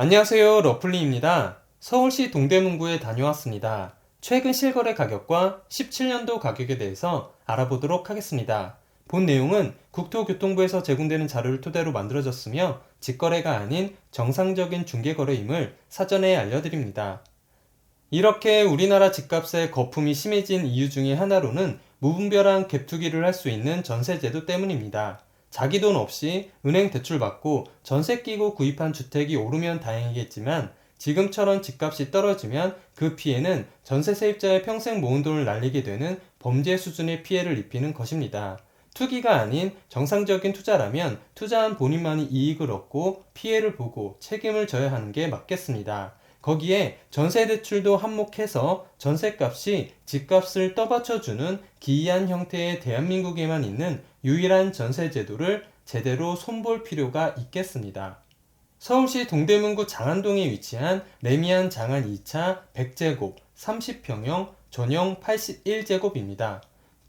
안녕하세요, 러플리입니다. 서울시 동대문구에 다녀왔습니다. 최근 실거래 가격과 17년도 가격에 대해서 알아보도록 하겠습니다. 본 내용은 국토교통부에서 제공되는 자료를 토대로 만들어졌으며 직거래가 아닌 정상적인 중개거래임을 사전에 알려드립니다. 이렇게 우리나라 집값의 거품이 심해진 이유 중에 하나로는 무분별한 갭투기를 할 수 있는 전세제도 때문입니다. 자기 돈 없이 은행 대출 받고 전세 끼고 구입한 주택이 오르면 다행이겠지만 지금처럼 집값이 떨어지면 그 피해는 전세 세입자의 평생 모은 돈을 날리게 되는 범죄 수준의 피해를 입히는 것입니다. 투기가 아닌 정상적인 투자라면 투자한 본인만이 이익을 얻고 피해를 보고 책임을 져야 하는 게 맞겠습니다. 거기에 전세대출도 한몫해서 전세값이 집값을 떠받쳐주는 기이한 형태의 대한민국에만 있는 유일한 전세제도를 제대로 손볼 필요가 있겠습니다. 서울시 동대문구 장안동에 위치한 레미안 장안 2차 100제곱 30평형 전용 81제곱입니다.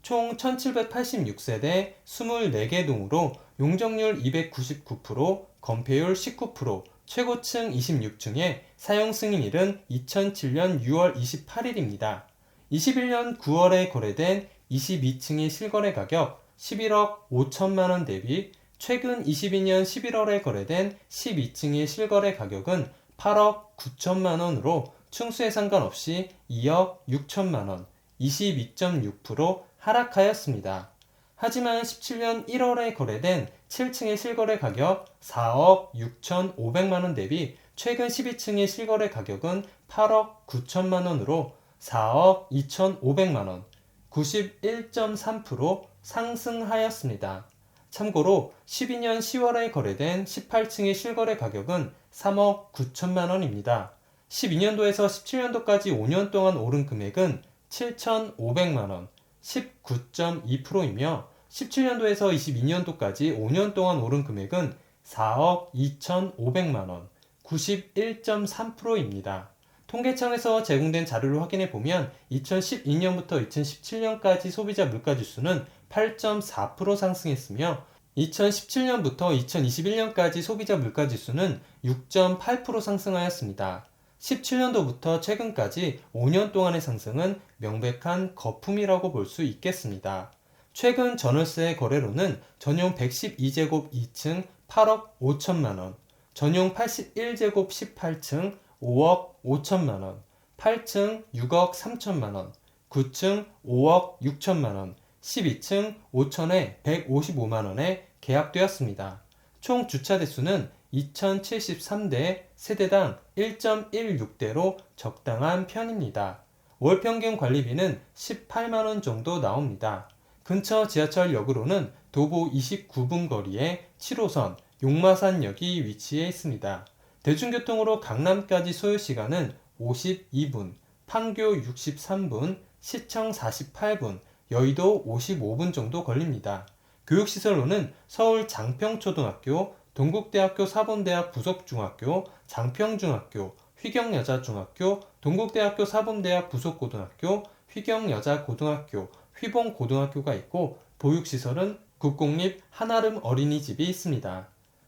총 1786세대 24개 동으로 용적률 299%, 건폐율 19%, 최고층 26층에 사용 승인일은 2007년 6월 28일입니다. 21년 9월에 거래된 22층의 실거래 가격 11억 5천만원 대비 최근 22년 11월에 거래된 12층의 실거래 가격은 8억 9천만원으로 층수에 상관없이 2억 6천만원, 22.6% 하락하였습니다. 하지만 17년 1월에 거래된 7층의 실거래 가격 4억 6,500만원 대비 최근 12층의 실거래 가격은 8억 9천만원으로 4억 2,500만원, 91.3% 상승하였습니다. 참고로 12년 10월에 거래된 18층의 실거래 가격은 3억 9천만원입니다. 12년도에서 17년도까지 5년 동안 오른 금액은 7,500만원, 19.2%이며 17년도에서 22년도까지 5년 동안 오른 금액은 4억 2,500만원, 91.3%입니다. 통계청에서 제공된 자료를 확인해 보면 2012년부터 2017년까지 소비자 물가지수는 8.4% 상승했으며 2017년부터 2021년까지 소비자 물가지수는 6.8% 상승하였습니다. 17년도부터 최근까지 5년 동안의 상승은 명백한 거품이라고 볼 수 있겠습니다. 최근 전월세 거래로는 전용 112제곱 2층 8억 5천만원, 전용 81제곱 18층 5억 5천만원, 8층 6억 3천만원, 9층 5억 6천만원, 12층 5천에 155만원에 계약되었습니다. 총 주차 대수는 2073대, 세대당 1.16대로 적당한 편입니다. 월 평균 관리비는 18만원 정도 나옵니다. 근처 지하철역으로는 도보 29분 거리에 7호선 용마산역이 위치해 있습니다. 대중교통으로 강남까지 소요시간은 52분, 판교 63분, 시청 48분, 여의도 55분 정도 걸립니다. 교육시설로는 서울 장평초등학교, 동국대학교 사범대학 부속중학교, 장평중학교, 휘경여자중학교, 동국대학교 사범대학 부속고등학교, 휘경여자고등학교, 휘봉고등학교가 있고 보육시설은 국공립 한아름 어린이집이 있습니다.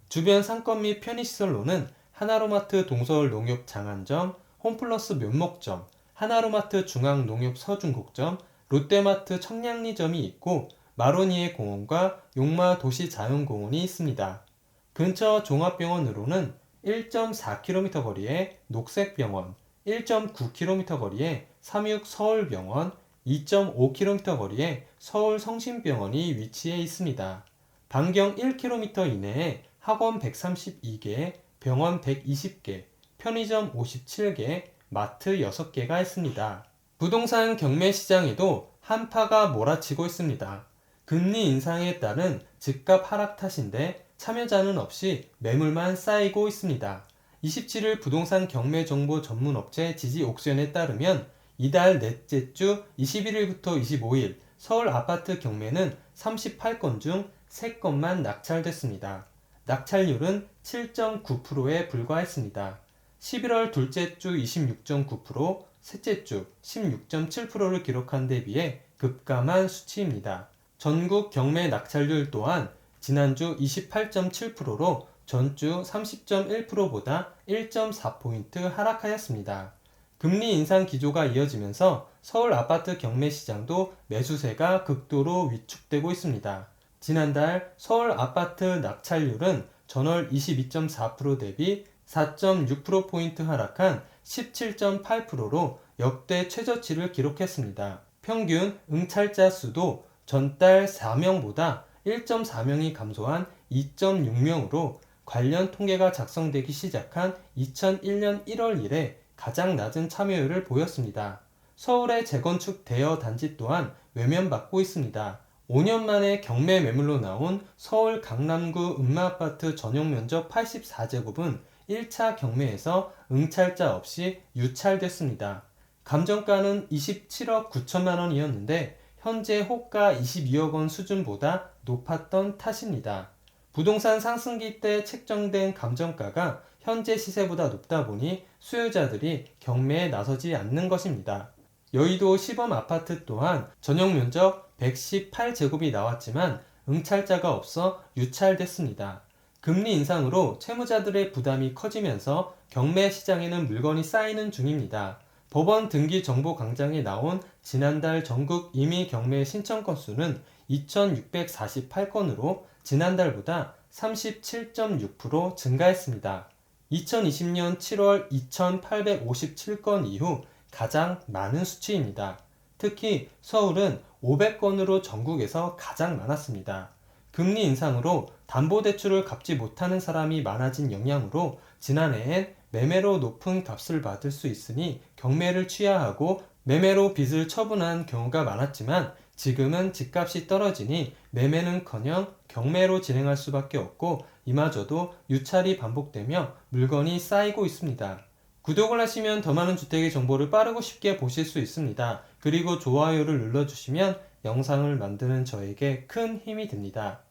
주변 상권 및 편의시설로는 하나로마트 동서울 농협 장안점, 홈플러스 묘목점, 하나로마트 중앙농협 서중곡점, 롯데마트 청량리점이 있고 마로니에 공원과 용마 도시자연공원이 있습니다. 근처 종합병원으로는 1.4km 거리에 녹색병원, 1.9km 거리에 삼육서울병원, 2.5km 거리에 서울성심병원이 위치해 있습니다. 반경 1km 이내에 학원 132개, 병원 120개, 편의점 57개, 마트 6개가 있습니다. 부동산 경매 시장에도 한파가 몰아치고 있습니다. 금리 인상에 따른 집값 하락 탓인데 참여자는 없이 매물만 쌓이고 있습니다. 27일 부동산 경매 정보 전문 업체 지지옥션에 따르면 이달 넷째 주 21일부터 25일 서울 아파트 경매는 38건 중 3건만 낙찰됐습니다. 낙찰률은 7.9%에 불과했습니다. 11월 둘째 주 26.9%, 셋째 주 16.7%를 기록한 데 비해 급감한 수치입니다. 전국 경매 낙찰률 또한 지난주 28.7%로 전주 30.1%보다 1.4포인트 하락하였습니다. 금리 인상 기조가 이어지면서 서울 아파트 경매 시장도 매수세가 극도로 위축되고 있습니다. 지난달 서울 아파트 낙찰률은 전월 22.4% 대비 4.6%포인트 하락한 17.8%로 역대 최저치를 기록했습니다. 평균 응찰자 수도 전달 4명보다 1.4명이 감소한 2.6명으로 관련 통계가 작성되기 시작한 2001년 1월 이래 가장 낮은 참여율을 보였습니다. 서울의 재건축 대여 단지 또한 외면받고 있습니다. 5년 만에 경매 매물로 나온 서울 강남구 음마아파트 전용 면적 84제곱은 1차 경매에서 응찰자 없이 유찰됐습니다. 감정가는 27억 9천만 원이었는데 현재 호가 22억 원 수준보다 높았던 탓입니다. 부동산 상승기 때 책정된 감정가가 현재 시세보다 높다 보니 수요자들이 경매에 나서지 않는 것입니다. 여의도 시범 아파트 또한 전용 면적 118제곱이 나왔지만 응찰자가 없어 유찰됐습니다. 금리 인상으로 채무자들의 부담이 커지면서 경매 시장에는 물건이 쌓이는 중입니다. 법원 등기 정보 광장에 나온 지난달 전국 임의 경매 신청 건수는 2,648건으로 지난달보다 37.6% 증가했습니다. 2020년 7월 2,857건 이후 가장 많은 수치입니다. 특히 서울은 500건으로 전국에서 가장 많았습니다. 금리 인상으로 담보대출을 갚지 못하는 사람이 많아진 영향으로 지난해엔 매매로 높은 값을 받을 수 있으니 경매를 취하하고 매매로 빚을 처분한 경우가 많았지만 지금은 집값이 떨어지니 매매는커녕 경매로 진행할 수밖에 없고 이마저도 유찰이 반복되며 물건이 쌓이고 있습니다. 구독을 하시면 더 많은 주택의 정보를 빠르고 쉽게 보실 수 있습니다. 그리고 좋아요를 눌러주시면 영상을 만드는 저에게 큰 힘이 됩니다.